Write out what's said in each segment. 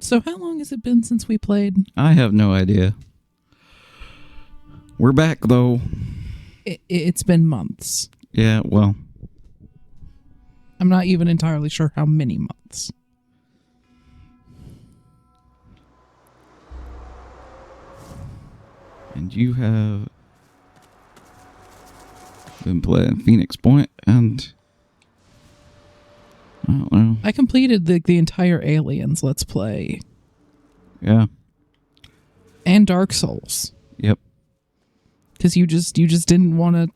So how long has it been since we played? I have no idea. We're back, though. It's been months. Yeah, well. I'm not even entirely sure how many months. And you have been playing Phoenix Point, and I don't know. I completed the entire Aliens Let's Play. Yeah. And Dark Souls. Yep. Because you just didn't want to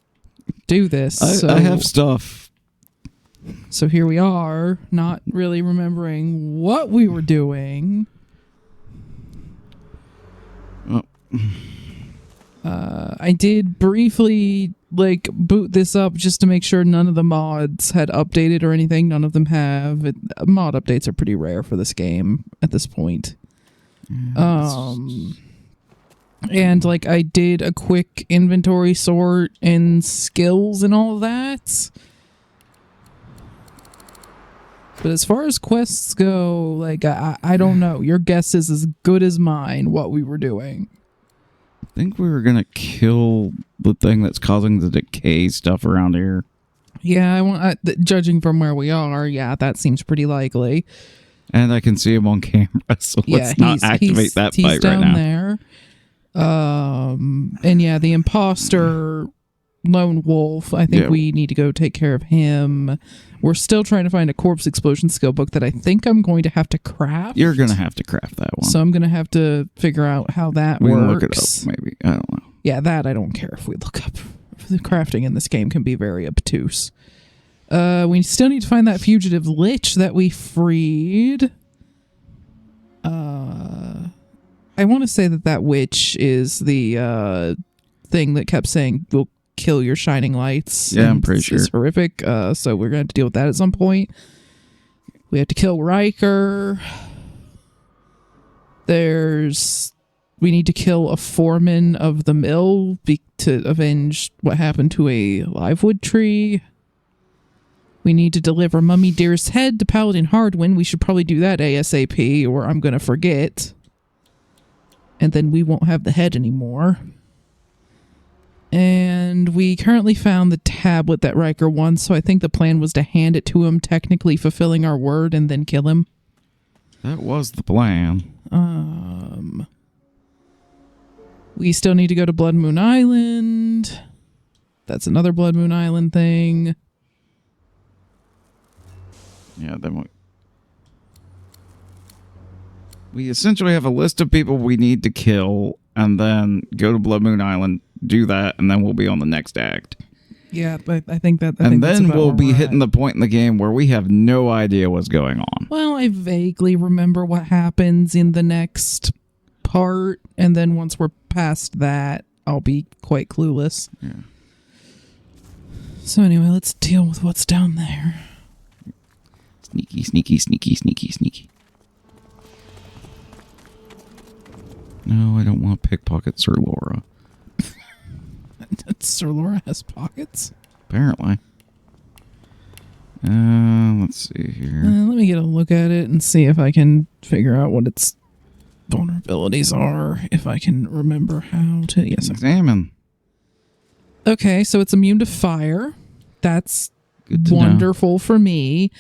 do this. I have stuff. So here we are, not really remembering what we were doing. Oh. I did briefly boot this up just to make sure none of the mods had updated or anything. None of them have. Mod updates are pretty rare for this game at this point. And I did a quick inventory sort and skills and all that. But as far as quests go, I don't know. Your guess is as good as mine what we were doing. I think we were going to kill the thing that's causing the decay stuff around here. Yeah, judging from where we are, yeah, that seems pretty likely. And I can see him on camera, so let's not activate that fight right now. He's down there. And yeah, the imposter lone wolf, I think we need to go take care of him. We're still trying to find a corpse explosion skill book that I think I'm going to have to craft. You're going to have to craft that one. So I'm going to have to figure out how that works. We can look it up, maybe. I don't know. Yeah, that I don't care if we look up. The crafting in this game can be very obtuse. We still need to find that fugitive lich that we freed. I want to say that witch is the thing that kept saying, we'll kill your shining lights. Yeah, I'm pretty sure. It's horrific. So we're going to have to deal with that at some point. We have to kill Riker. We need to kill a foreman of the mill to avenge what happened to a livewood tree. We need to deliver Mummy Dear's head to Paladin Hardwin. We should probably do that ASAP, or I'm going to forget. And then we won't have the head anymore. And we currently found the tablet that Riker won, so I think the plan was to hand it to him, technically fulfilling our word, and then kill him. That was the plan. We still need to go to Blood Moon Island. That's another Blood Moon Island thing. Yeah, then we essentially have a list of people we need to kill, and then go to Blood Moon Island, do that, and then we'll be on the next act. Yeah, but I think that. And then we'll be hitting the point in the game where we have no idea what's going on. Well, I vaguely remember what happens in the next part, and then once we're past that, I'll be quite clueless. Yeah. So anyway, let's deal with what's down there. Sneaky, sneaky, sneaky, sneaky, sneaky. No, I don't want to pickpocket Sir Laura. Sir Laura has pockets? Apparently. Let's see here. Let me get a look at it and see if I can figure out what its vulnerabilities are. If I can remember how to... Yes. Examine. Okay, so it's immune to fire. That's good to wonderful for me.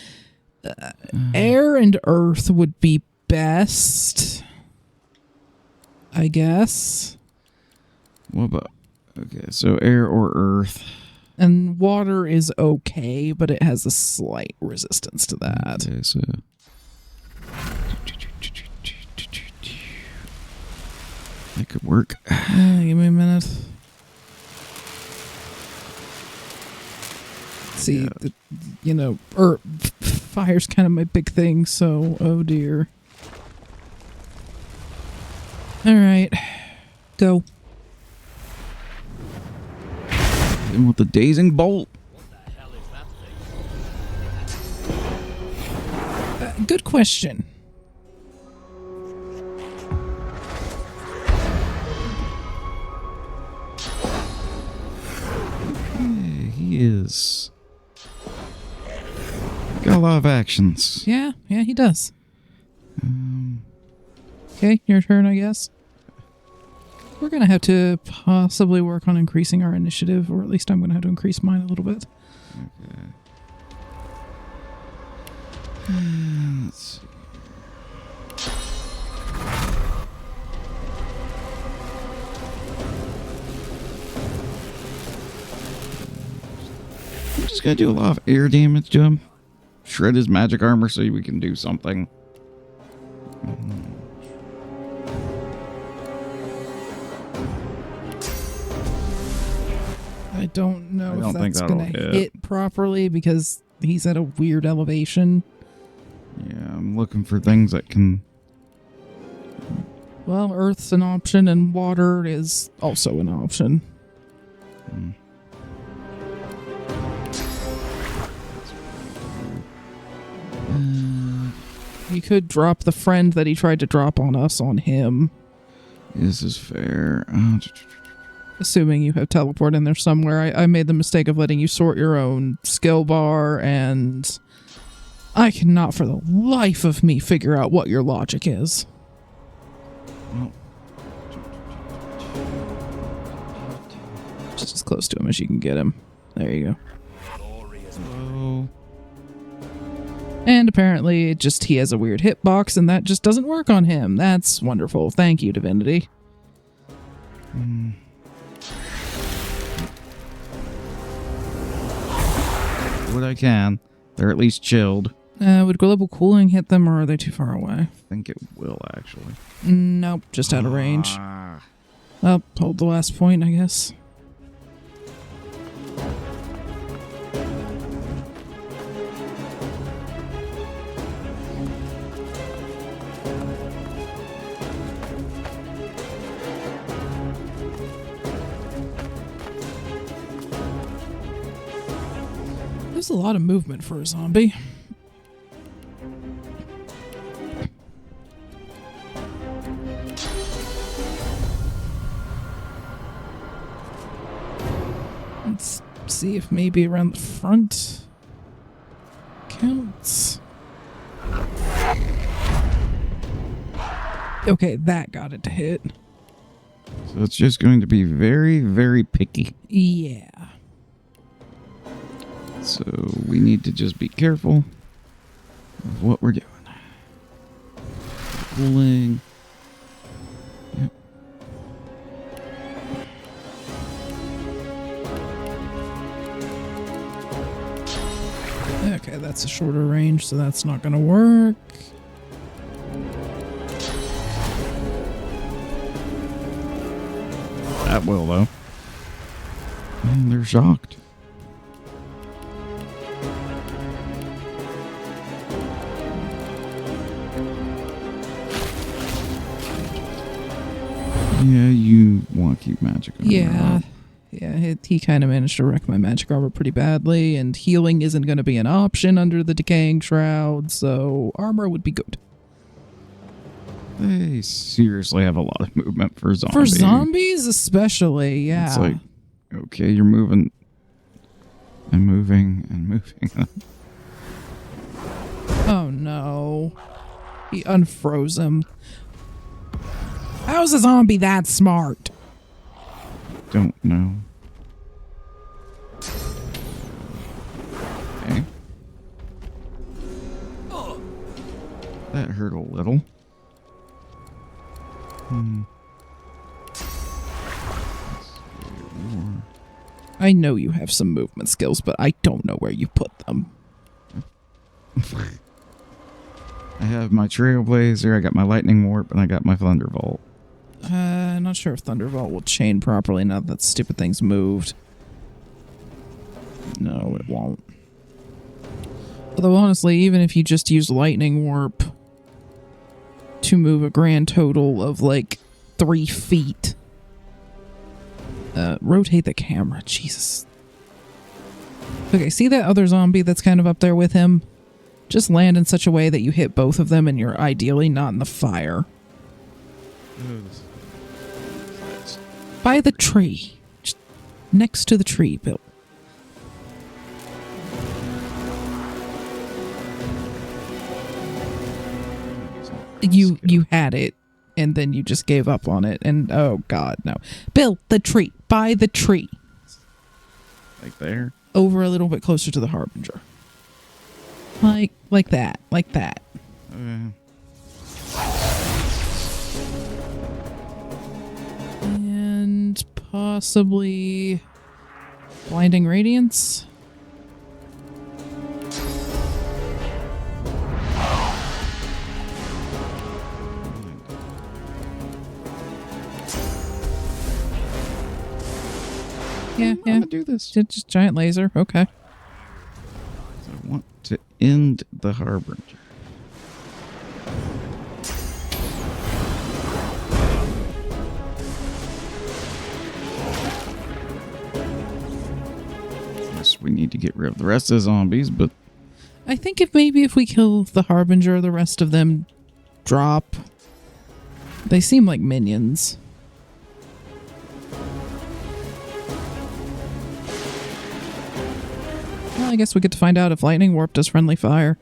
Air and earth would be best, I guess. What about... Okay, so air or earth. And water is okay, but it has a slight resistance to that. Okay, so... That could work. Give me a minute. See, fire's kind of my big thing, so, oh dear. All right, go. And with the dazing bolt. What the hell is that thing? Good question. He is... got a lot of actions. Yeah, he does. Okay, your turn, I guess. We're going to have to possibly work on increasing our initiative, or at least I'm going to have to increase mine a little bit. Okay. Let's see. I'm just gonna do a lot of air damage to him. Shred his magic armor so we can do something. I don't know I don't if think that's that'll going to hit. hit properly because he's at a weird elevation. Yeah, I'm looking for things that can... Well, Earth's an option and water is also an option. You could drop the friend that he tried to drop on us on him. This is fair. Assuming you have teleport in there somewhere. I made the mistake of letting you sort your own skill bar, and I cannot for the life of me figure out what your logic is. Just as close to him as you can get him. There you go. Oh. And apparently he has a weird hitbox, and that just doesn't work on him. That's wonderful. Thank you, Divinity. What I can. They're at least chilled. Would global cooling hit them, or are they too far away? I think it will, actually. Nope, just out of range. Well, hold the last point, I guess. There's a lot of movement for a zombie. Let's see if maybe around the front counts. Okay, that got it to hit. So it's just going to be very, very picky. Yeah. So we need to just be careful of what we're doing. Cooling. Yep. Okay, that's a shorter range, so that's not gonna work. That will, though. And they're shocked. Yeah, you want to keep magic armor Yeah. up. Yeah, he kind of managed to wreck my magic armor pretty badly, and healing isn't going to be an option under the decaying shroud, so armor would be good. They seriously have a lot of movement for zombies. For zombies especially, yeah. It's like, okay, you're moving and moving and moving. Oh no. He unfroze him. How's a zombie that smart? Don't know. Okay. That hurt a little. I know you have some movement skills, but I don't know where you put them. I have my Trailblazer, I got my Lightning Warp, and I got my Thunderbolt. I'm not sure if Thunderbolt will chain properly now that stupid thing's moved. No, it won't. Although honestly, even if you just use Lightning Warp to move a grand total of like 3 feet. Rotate the camera, Jesus. Okay, see that other zombie that's kind of up there with him? Just land in such a way that you hit both of them and you're ideally not in the fire. By the tree. Just next to the tree, Bill. you had it, and then you just gave up on it, and oh god, no. Bill, the tree. By the tree. Like there? Over a little bit closer to the Harbinger. Like that. Like that. And possibly blinding radiance. Yeah, I'm yeah. gonna do this. Just giant laser. Okay. I want to end the Harbinger. Yes, we need to get rid of the rest of the zombies, but I think if we kill the Harbinger, the rest of them drop. They seem like minions. Well, I guess we get to find out if lightning warp does friendly fire.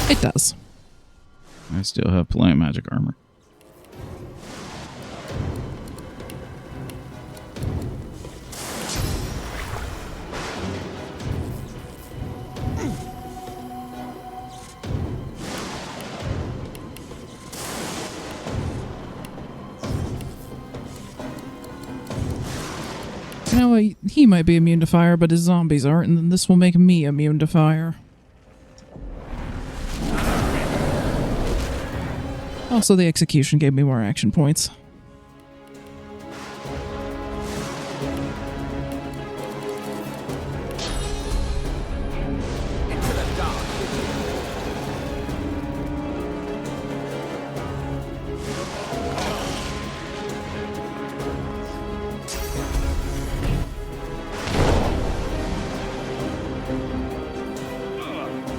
It does. I still have plenty of magic armor. You know what? He might be immune to fire, but his zombies aren't, and then this will make me immune to fire. Also, the execution gave me more action points. Into the dark.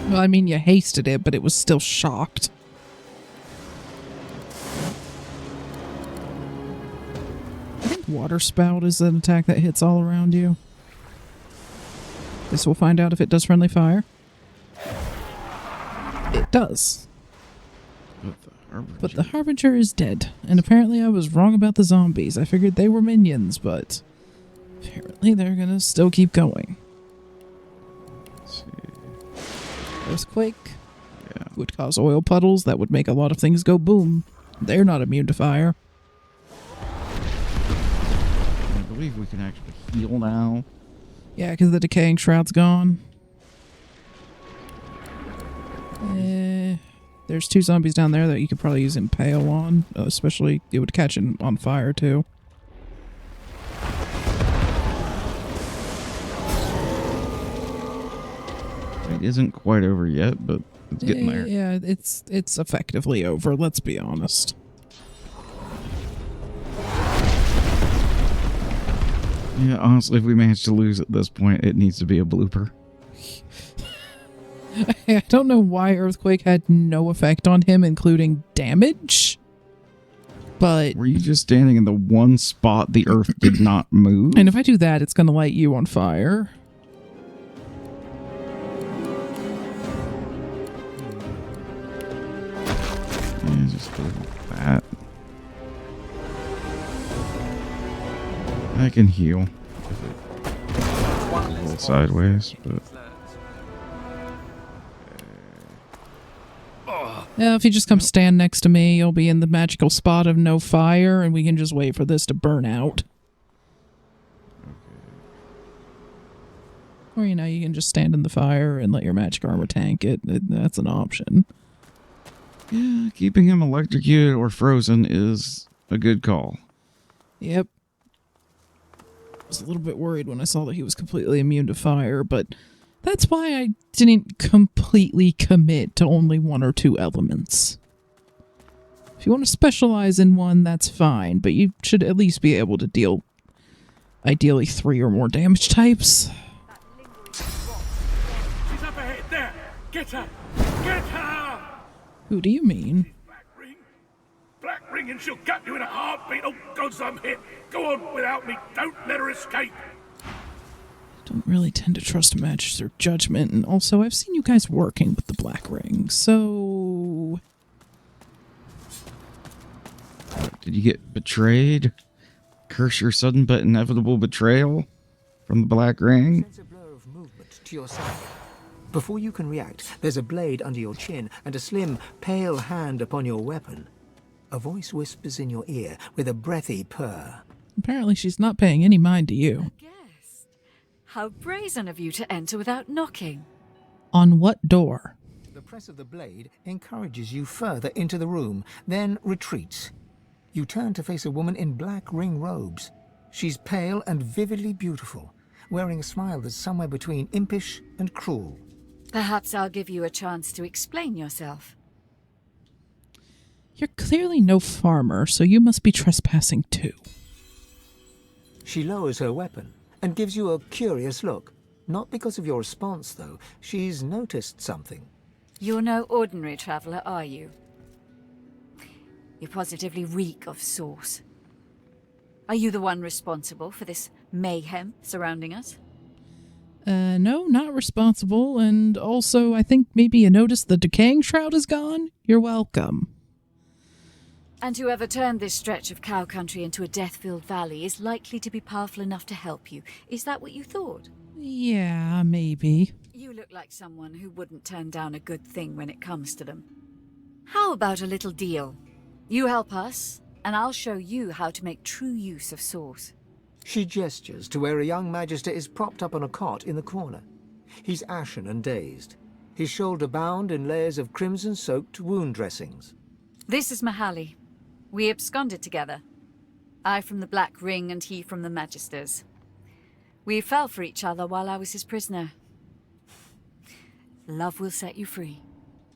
Well, I mean, you hasted it, but it was still shocked. I think Water Spout is an attack that hits all around you. This will find out if it does friendly fire. It does. But the Harbinger is dead. And apparently I was wrong about the zombies. I figured they were minions, but apparently they're gonna still keep going. Let's see. Earthquake Yeah. would cause oil puddles. That would make a lot of things go boom. They're not immune to fire. I believe we can actually heal now. Yeah, because the decaying shroud's gone. There's 2 zombies down there that you could probably use Impale on. Especially, it would catch it on fire, too. It isn't quite over yet, but it's getting there. Yeah, it's effectively over, let's be honest. Yeah, honestly, if we manage to lose at this point, it needs to be a blooper. I don't know why Earthquake had no effect on him, including damage. But... Were you just standing in the one spot the earth did not move? And if I do that, it's going to light you on fire. Yeah, just go with that. I can heal. If it goes a little sideways, but... Yeah, if you just come stand next to me, you'll be in the magical spot of no fire, and we can just wait for this to burn out. Or, you know, you can just stand in the fire and let your magic armor tank it. That's an option. Yeah, keeping him electrocuted or frozen is a good call. Yep. I was a little bit worried when I saw that he was completely immune to fire, but that's why I didn't completely commit to only 1 or 2 elements. If you want to specialize in one, that's fine, but you should at least be able to deal, ideally, 3 or more damage types. She's up ahead there. Get her. Get her. Who do you mean? Black ring and she'll gut you in a heartbeat. Oh, gods, I'm hit. Go on without me. Don't let her escape. Don't really tend to trust Magister judgment, and also I've seen you guys working with the Black Ring, so... Did you get betrayed? Curse your sudden but inevitable betrayal from the Black Ring? Sense a blur of movement to your side. Before you can react, there's a blade under your chin and a slim, pale hand upon your weapon. A voice whispers in your ear with a breathy purr. Apparently she's not paying any mind to you. Guest. How brazen of you to enter without knocking. On what door? The press of the blade encourages you further into the room, then retreats. You turn to face a woman in black ring robes. She's pale and vividly beautiful, wearing a smile that's somewhere between impish and cruel. Perhaps I'll give you a chance to explain yourself. You're clearly no farmer, so you must be trespassing too. She lowers her weapon and gives you a curious look. Not because of your response, though. She's noticed something. You're no ordinary traveler, are you? You positively reek of sauce. Are you the one responsible for this mayhem surrounding us? No, not responsible, and also I think maybe you noticed the decaying shroud is gone? You're welcome. And whoever turned this stretch of cow country into a death-filled valley is likely to be powerful enough to help you. Is that what you thought? Yeah, maybe. You look like someone who wouldn't turn down a good thing when it comes to them. How about a little deal? You help us, and I'll show you how to make true use of sauce. She gestures to where a young magister is propped up on a cot in the corner. He's ashen and dazed, his shoulder bound in layers of crimson-soaked wound dressings. This is Mahali. We absconded together. I from the Black Ring and he from the Magisters. We fell for each other while I was his prisoner. Love will set you free.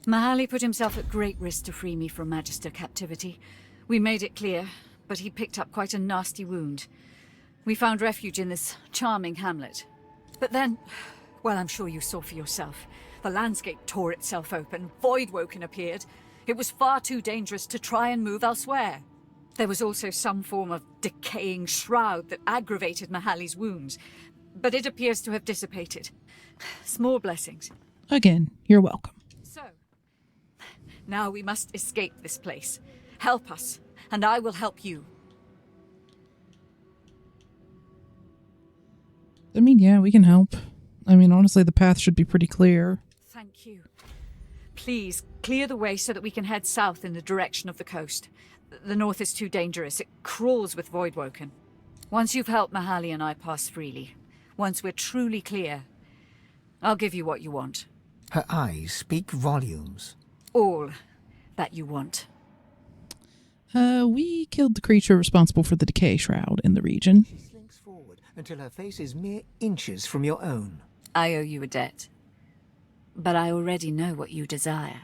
Mahali put himself at great risk to free me from Magister captivity. We made it clear, but he picked up quite a nasty wound. We found refuge in this charming hamlet. But then, well, I'm sure you saw for yourself. The landscape tore itself open, Voidwoken appeared. It was far too dangerous to try and move elsewhere. There was also some form of decaying shroud that aggravated Mahali's wounds, but it appears to have dissipated. Small blessings. Again, you're welcome. So, now we must escape this place. Help us, and I will help you. I mean, yeah, we can help. I mean, honestly, the path should be pretty clear. Thank you. Please, clear the way so that we can head south in the direction of the coast. The north is too dangerous. It crawls with Voidwoken. Once you've helped Mahali and I pass freely, once we're truly clear, I'll give you what you want. Her eyes speak volumes. All that you want. We killed the creature responsible for the decay shroud in the region. She slinks forward until her face is mere inches from your own. I owe you a debt. But I already know what you desire.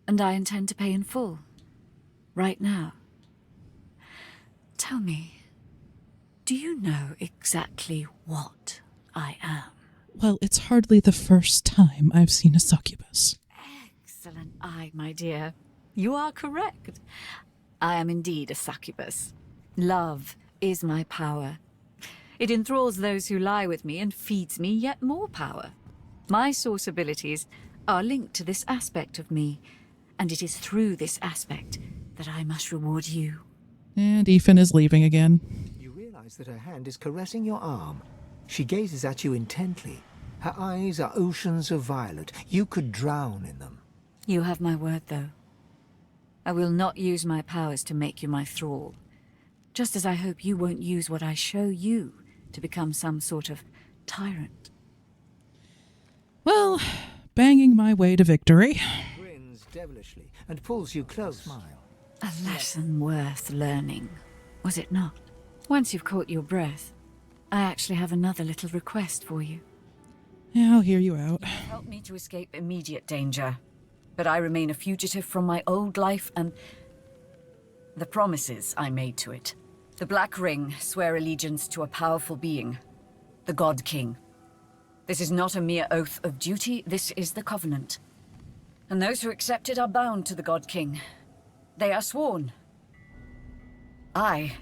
And I intend to pay in full. Right now. Tell me, do you know exactly what I am? Well, it's hardly the first time I've seen a succubus. Excellent eye, my dear. You are correct. I am indeed a succubus. Love is my power. It enthralls those who lie with me and feeds me yet more power. My source abilities are linked to this aspect of me, and it is through this aspect that I must reward you. And Ethan is leaving again. You realize that her hand is caressing your arm. She gazes at you intently. Her eyes are oceans of violet. You could drown in them. You have my word, though. I will not use my powers to make you my thrall. Just as I hope you won't use what I show you to become some sort of tyrant. Well, banging my way to victory. Grins devilishly and pulls you close. Smile. A lesson worth learning, was it not? Once you've caught your breath, I actually have another little request for you. Yeah, I'll hear you out. Help me to escape immediate danger, but I remain a fugitive from my old life and the promises I made to it. The Black Ring swear allegiance to a powerful being, the God King. This is not a mere oath of duty, this is the Covenant. And those who accept it are bound to the God King. They are sworn. I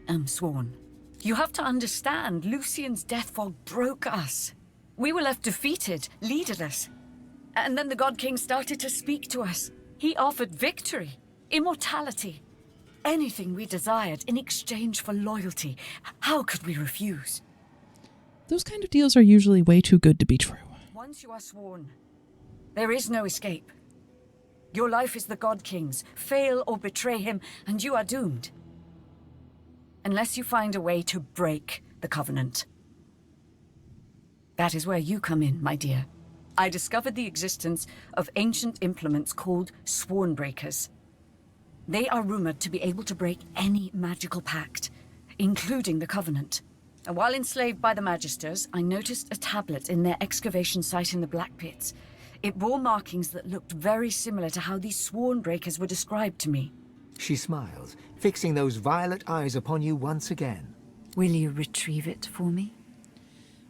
am sworn. You have to understand, Lucian's death fog broke us. We were left defeated, leaderless. And then the God King started to speak to us. He offered victory, immortality, anything we desired in exchange for loyalty. How could we refuse? Those kind of deals are usually way too good to be true. Once you are sworn, there is no escape. Your life is the God King's. Fail or betray him, and you are doomed. Unless you find a way to break the covenant. That is where you come in, my dear. I discovered the existence of ancient implements called sworn breakers. They are rumored to be able to break any magical pact, including the covenant. And while enslaved by the Magisters, I noticed a tablet in their excavation site in the Black Pits. It bore markings that looked very similar to how these sworn breakers were described to me. She smiles, fixing those violet eyes upon you once again. Will you retrieve it for me?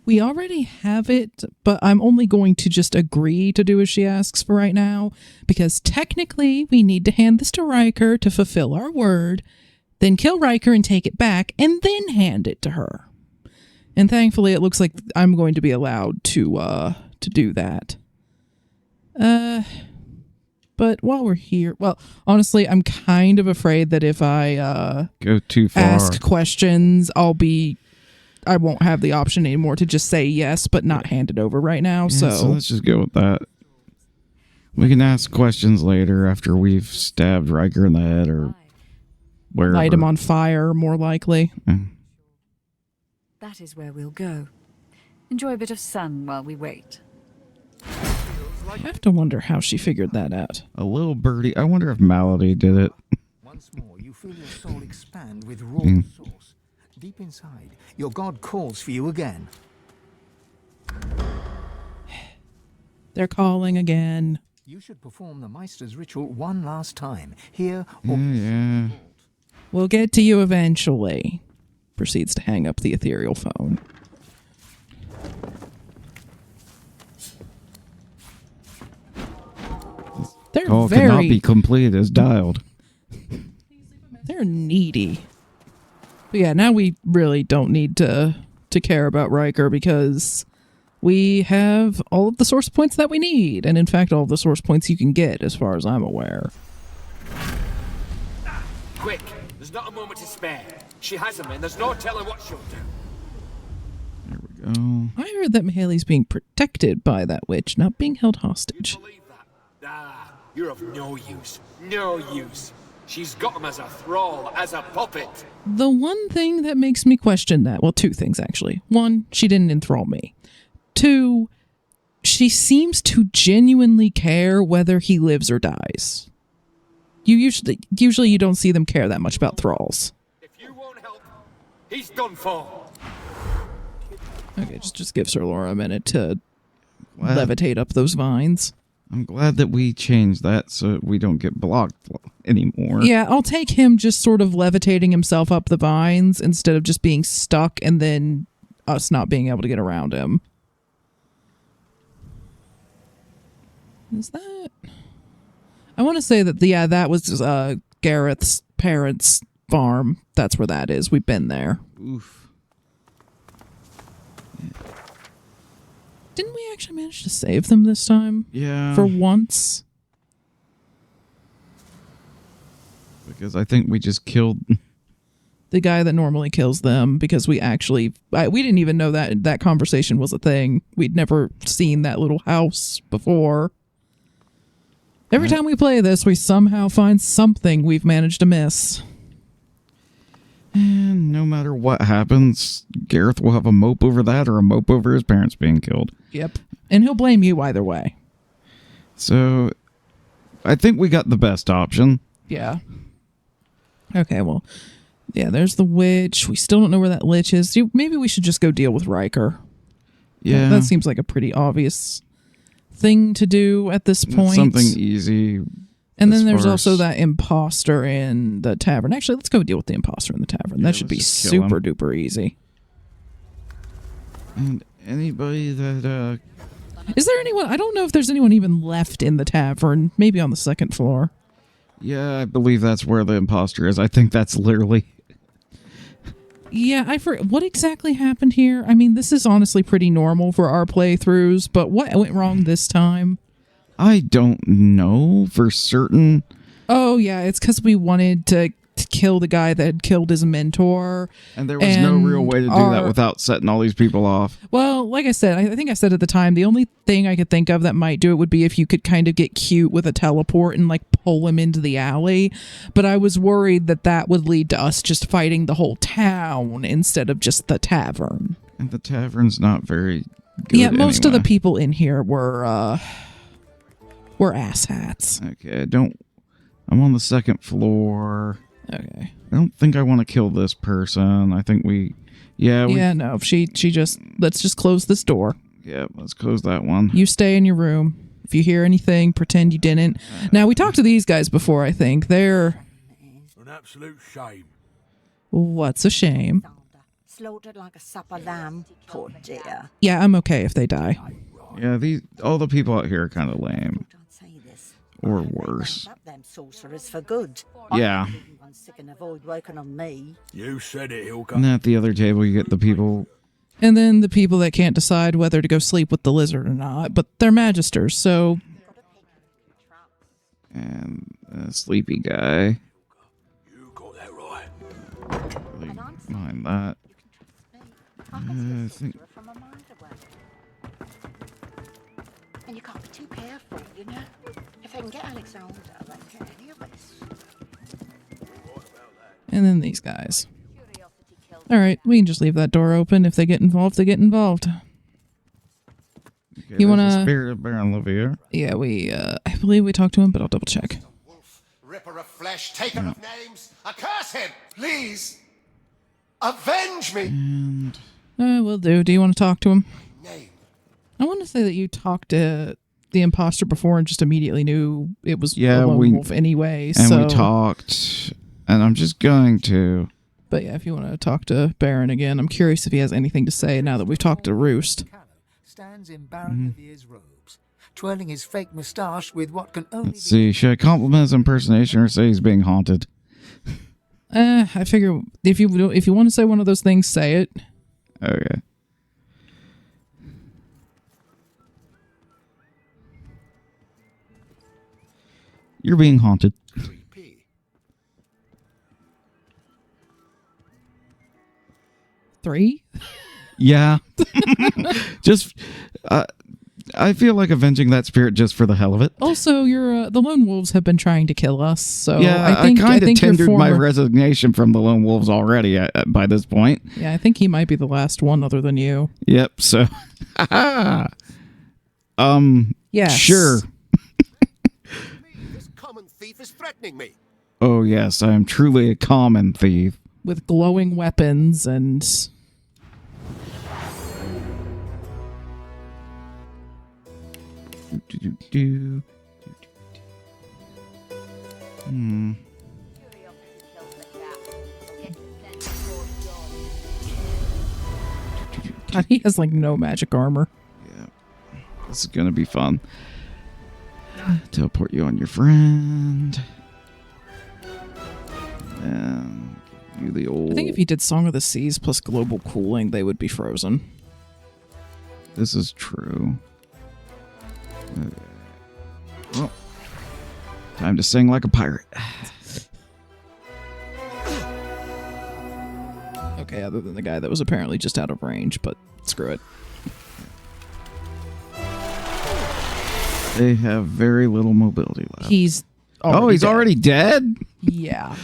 We already have it, but I'm only going to just agree to do as she asks for right now, because technically we need to hand this to Riker to fulfill our word, then kill Riker and take it back, and then hand it to her. And thankfully it looks like I'm going to be allowed to do that. But while we're here, well, honestly, I'm kind of afraid that if I go too far, ask questions, I won't have the option anymore to just say yes, but not hand it over right now. Yeah, so let's just go with that. We can ask questions later after we've stabbed Riker in the head or wherever. Light him on fire, more likely. That is where we'll go. Enjoy a bit of sun while we wait. I have to wonder how she figured that out. A little birdie. I wonder if Malady did it. Once more, you feel your soul expand with raw source. Deep inside, your god calls for you again. They're calling again. You should perform the Meister's ritual one last time, here or... Yeah. We'll get to you eventually. Proceeds to hang up the ethereal phone. They're Call cannot be completed as dialed. They're needy. But yeah, now we really don't need to care about Riker because we have all of the source points that we need. And in fact, all of the source points you can get, as far as I'm aware. Quick, there's not a moment to spare. She has him, and there's no telling what she'll do. There we go. I heard that Mahaley's being protected by that witch, not being held hostage. Believe that? Ah, you're of no use. No use. She's got him as a thrall, as a puppet. The one thing that makes me question that, well, two things actually. One, she didn't enthrall me. Two, she seems to genuinely care whether he lives or dies. Usually you don't see them care that much about thralls. If you won't help, he's done for. Okay, just give Sir Laura a minute to levitate up those vines. I'm glad that we changed that so we don't get blocked anymore. Yeah, I'll take him just sort of levitating himself up the vines instead of just being stuck and then us not being able to get around him. Is that... I want to say that, yeah, that was Gareth's parents' farm. That's where that is. We've been there. Oof. Yeah. Didn't we actually manage to save them this time? Yeah. For once? Because I think we just killed... the guy that normally kills them, because we actually... we didn't even know that conversation was a thing. We'd never seen that little house before. Every time we play this, we somehow find something we've managed to miss. And no matter what happens, Gareth will have a mope over that or a mope over his parents being killed. Yep. And he'll blame you either way. So, I think we got the best option. Yeah. Okay, well, yeah, there's the witch. We still don't know where that lich is. Maybe we should just go deal with Riker. Yeah. That seems like a pretty obvious thing to do at this point. It's something easy. And then there's also that imposter in the tavern. Actually, let's go deal with the imposter in the tavern. Yeah, that should be super duper easy. And anybody that... Is there anyone... I don't know if there's anyone even left in the tavern. Maybe on the second floor. Yeah, I believe that's where the imposter is. I think that's literally... Yeah, what exactly happened here? I mean, this is honestly pretty normal for our playthroughs, but what went wrong this time? I don't know for certain. Oh, yeah, it's because we wanted to kill the guy that had killed his mentor. And there was no real way to do that without setting all these people off. Well, like I said, I think I said at the time, the only thing I could think of that might do it would be if you could kind of get cute with a teleport and like pull him into the alley. But I was worried that would lead to us just fighting the whole town instead of just the tavern. And the tavern's not very good. Yeah, most of the anyway. people in here were asshats. Okay, I'm on the second floor. Okay. I don't think I want to kill this person. I think no, she just, let's just close this door. Yeah, let's close that one. You stay in your room. If you hear anything, pretend you didn't. Now, we talked to these guys before, I think. They're... An absolute shame. What's a shame? Slaughtered like a supper lamb. Poor dear. Yeah, I'm okay if they die. Yeah, all the people out here are kind of lame. Don't say this. Or They worse. round up them sorcerers for good. Yeah. Everyone's sick and avoid working on me. You said it, Hilka. And at the other table, you get the people. And then the people that can't decide whether to go sleep with the lizard or not, but they're magisters, so... And a sleepy guy. You got that right. Really mind that. I think. From a mile away. And you can't be too careful, you know. If they can get Alexander, they can any of us. And then these guys. Alright, we can just leave that door open. If they get involved, they get involved. Okay, You wanna- there's the spirit of Baron Levier. Yeah, I believe we talked to him, but I'll double check. Ripper of flesh, taker of names, accurse him! Please! Avenge me! And Will do. Do you want to talk to him? Name. I want to say that you talked to the imposter before and just immediately knew it was Yeah, a lone we- wolf anyway. and So, we talked. And I'm just going to. but yeah, if you want to talk to Baron again, I'm curious if he has anything to say now that we've talked to Roost. Callow stands in Baron Levier's robes, twirling his fake moustache with what can only Let's see. Should I compliment his impersonation or say he's being haunted? I figure if you want to say one of those things, say it. Okay. You're being haunted. Creepy. 3? Yeah. Just, I feel like avenging that spirit just for the hell of it. Also, the lone wolves have been trying to kill us, so Yeah, I think kind of your tendered my former- resignation from the lone wolves already by this point. Yeah, I think he might be the last one other than you. Yep. So, Yes. sure. This common thief is threatening me. Oh yes, I am truly a common thief. With glowing weapons and... God, he has like no magic armor. Yeah, this is gonna be fun. Teleport you on your friend, and give you the old. I think if he did Song of the Seas plus global cooling, they would be frozen. This is true. Okay. Well, time to sing like a pirate. Okay, other than the guy that was apparently just out of range, but screw it. They have very little mobility left. He's already He's dead. already dead? Yeah.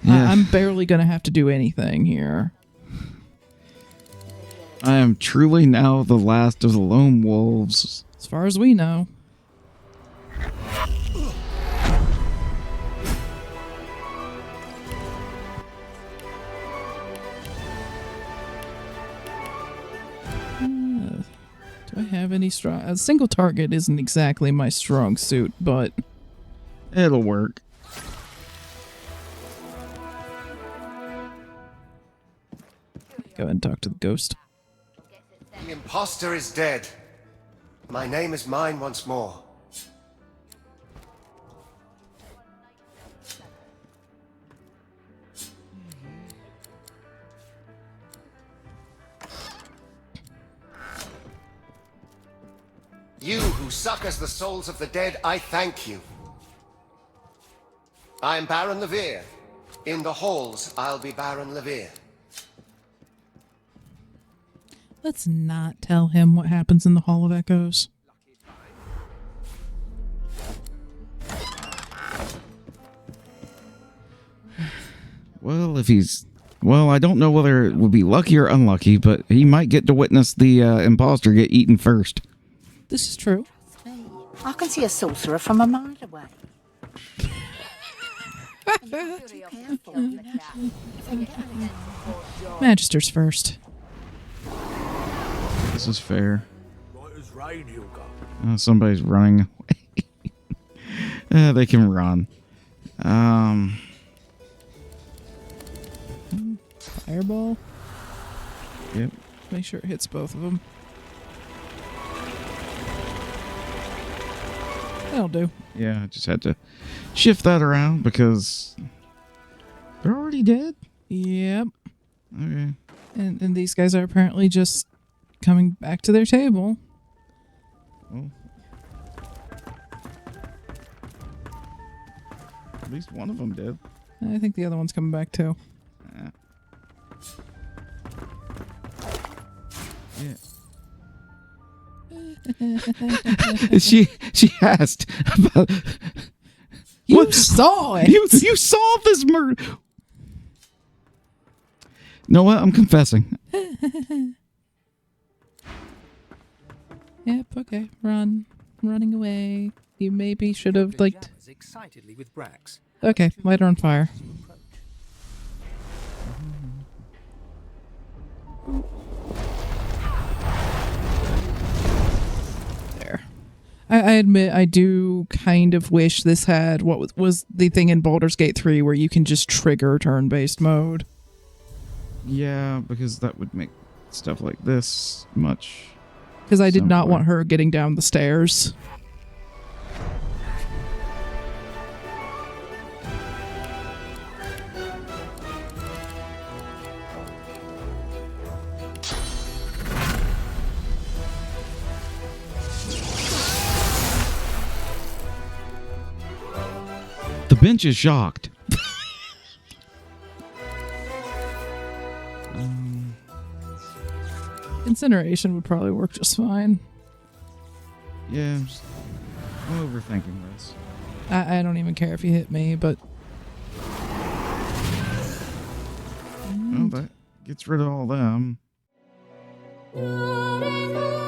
Yeah. I'm barely gonna have to do anything here. I am truly now the last of the lone wolves. As far as we know. Do I have any strong... A single target isn't exactly my strong suit, but... It'll work. Go ahead and talk to the ghost. The imposter is dead. My name is mine once more. You who succors the souls of the dead, I thank you. I am Baron Levere. In the halls, I'll be Baron Levere. Let's not tell him what happens in the Hall of Echoes. Well, if he's... Well, I don't know whether it would be lucky or unlucky, but he might get to witness the imposter get eaten first. This is true. I can see a sorcerer from a mile away. Magister's first. This is fair. Right as rain, he'll go. Somebody's running away. They can run. Fireball. Yep. Make sure it hits both of them. That'll do. Yeah, I just had to shift that around because they're already dead. Yep. Okay. And these guys are apparently just coming back to their table. Well, at least one of them did. I think the other one's coming back too. Yeah. she asked about You saw it. you saw this murder. Know what? I'm confessing. Yep, okay. Running away. You maybe should have Excitedly with Brax. Okay, light her on fire. There. I admit I do kind of wish this had what was the thing in Baldur's Gate 3 where you can just trigger turn-based mode. Yeah, because that would make stuff like this much. Because I did not simpler. want her getting down the stairs. The bench is shocked. Incineration would probably work just fine. Yeah, I'm overthinking this. I don't even care if you hit me, but... Well, that gets rid of all them. What is